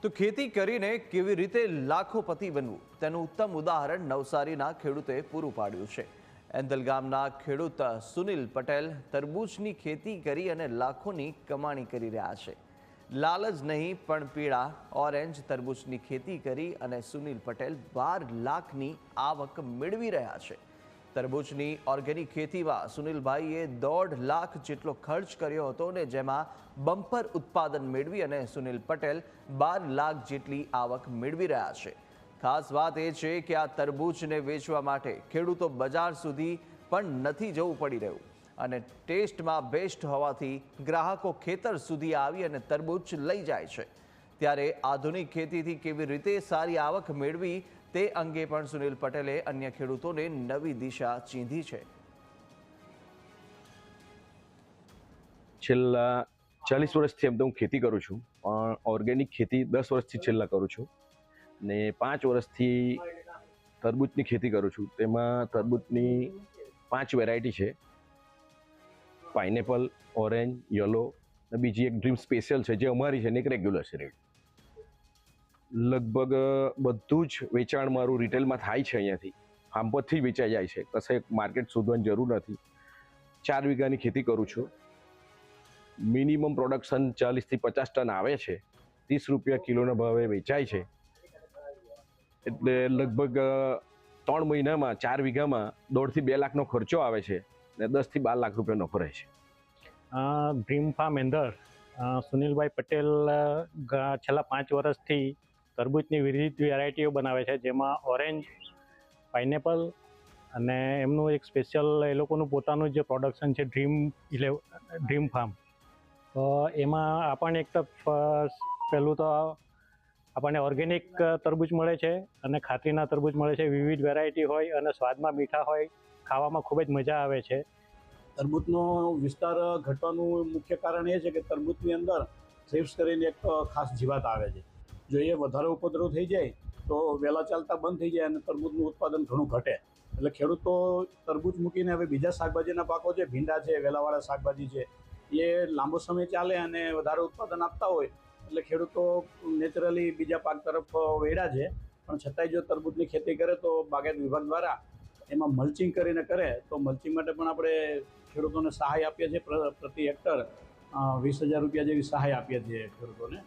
તો ખેતી કરીને કેવી રીતે લાખોપતિ બનવું તેનું ઉત્તમ ઉદાહરણ નવસારીના ખેડૂતે પૂરું પાડ્યું છે। એન્દલ ગામના ખેડૂત સુનિલ પટેલ તરબૂચની ખેતી કરી અને લાખોની કમાણી કરી રહ્યા છે। લાલ જ નહીં પણ પીળા ઓરેન્જ તરબૂચની ખેતી કરી અને સુનિલ પટેલ 12 લાખની આવક મેળવી રહ્યા છે। તરબૂચની ઓર્ગેનિક ખેતીમાં સુનિલભાઈએ 1.5 લાખ જેટલો ખર્ચ કર્યો હતો અને જેમાં બમ્પર ઉત્પાદન મેળવી અને સુનિલ પટેલ 12 લાખ જેટલી આવક મેળવી રહ્યા છે। ખાસ વાત એ છે કે આ તરબૂચને વેચવા માટે ખેડૂતો બજાર સુધી પણ નથી જવું પડી રહ્યું અને ટેસ્ટમાં બેસ્ટ હોવાથી ગ્રાહકો ખેતર સુધી આવી અને તરબૂચ લઈ જાય છે। ત્યારે આધુનિક ખેતીથી કેવી રીતે સારી આવક મેળવી તે અંગે પણ સુનિલ પટેલે અન્ય ખેડૂતોને નવી દિશા ચીંધી છે। છેલ્લા 40 વર્ષથી એમ તો હું ખેતી કરું છું, પણ ઓર્ગેનિક ખેતી 10 વર્ષથી છેલ્લા કરું છું ને 5 વર્ષથી તરબૂચની ખેતી કરું છું। તેમાં તરબૂચની 5 વેરાયટી છે, પાઇનેપલ, ઓરેન્જ, યલો અને બીજી એક ડ્રીમ સ્પેશિયલ છે જે અમારી છે ને એક રેગ્યુલર છે રેડ। લગભગ બધું જ વેચાણ મારું રિટેલમાં થાય છે, અહીંયાથી ફાર્મ પરથી જ વેચાઈ જાય છે, કશે માર્કેટ શોધવાની જરૂર નથી। 4 વીઘાની ખેતી કરું છું, મિનિમમ પ્રોડક્શન 40 થી 50 ટન આવે છે, 30 રૂપિયા કિલોના ભાવે વેચાય છે। એટલે લગભગ 3 મહિનામાં 4 વીઘામાં 1.5 થી 2 લાખનો ખર્ચો આવે છે ને 10 થી 12 લાખ રૂપિયા નફો રહે છે। ડ્રીમ ફાર્મ એન્દર સુનિલભાઈ પટેલ છેલ્લા 5 વર્ષથી તરબૂચની વિવિધ વેરાયટીઓ બનાવે છે, જેમાં ઓરેન્જ, પાઇનેપલ અને એમનું એક સ્પેશિયલ એ લોકોનું પોતાનું જે પ્રોડક્શન છે ડ્રીમ ફાર્મ। તો એમાં આપણને એક તો પહેલું તો આપણને ઓર્ગેનિક તરબૂચ મળે છે અને ખાતરીના તરબૂચ મળે છે, વિવિધ વેરાયટી હોય અને સ્વાદમાં મીઠા હોય, ખાવામાં ખૂબ જ મજા આવે છે। તરબૂચનો વિસ્તાર ઘટવાનું મુખ્ય કારણ એ છે કે તરબૂચની અંદર થ્રિપ્સ કરીને એક ખાસ જીવાત આવે છે। જો એ વધારે ઉપદ્રવ થઈ જાય તો વહેલા ચાલતા બંધ થઈ જાય અને તરબૂચનું ઉત્પાદન ઘણું ઘટે। એટલે ખેડૂતો તરબૂચ મૂકીને હવે બીજા શાકભાજીના પાકો છે, ભીંડા છે, વેલાવાળા શાકભાજી છે, એ લાંબો સમય ચાલે અને વધારે ઉત્પાદન આપતા હોય એટલે ખેડૂતો નેચરલી બીજા પાક તરફ વળ્યા છે। પણ છતાંય જો તરબૂચની ખેતી કરે તો બાગાયત વિભાગ દ્વારા એમાં મલ્ચિંગ કરીને કરે તો મલ્ચિંગ માટે પણ આપણે ખેડૂતોને સહાય આપીએ છીએ। પ્રતિ હેક્ટર 20,000 રૂપિયા જેવી સહાય આપીએ છીએ ખેડૂતોને।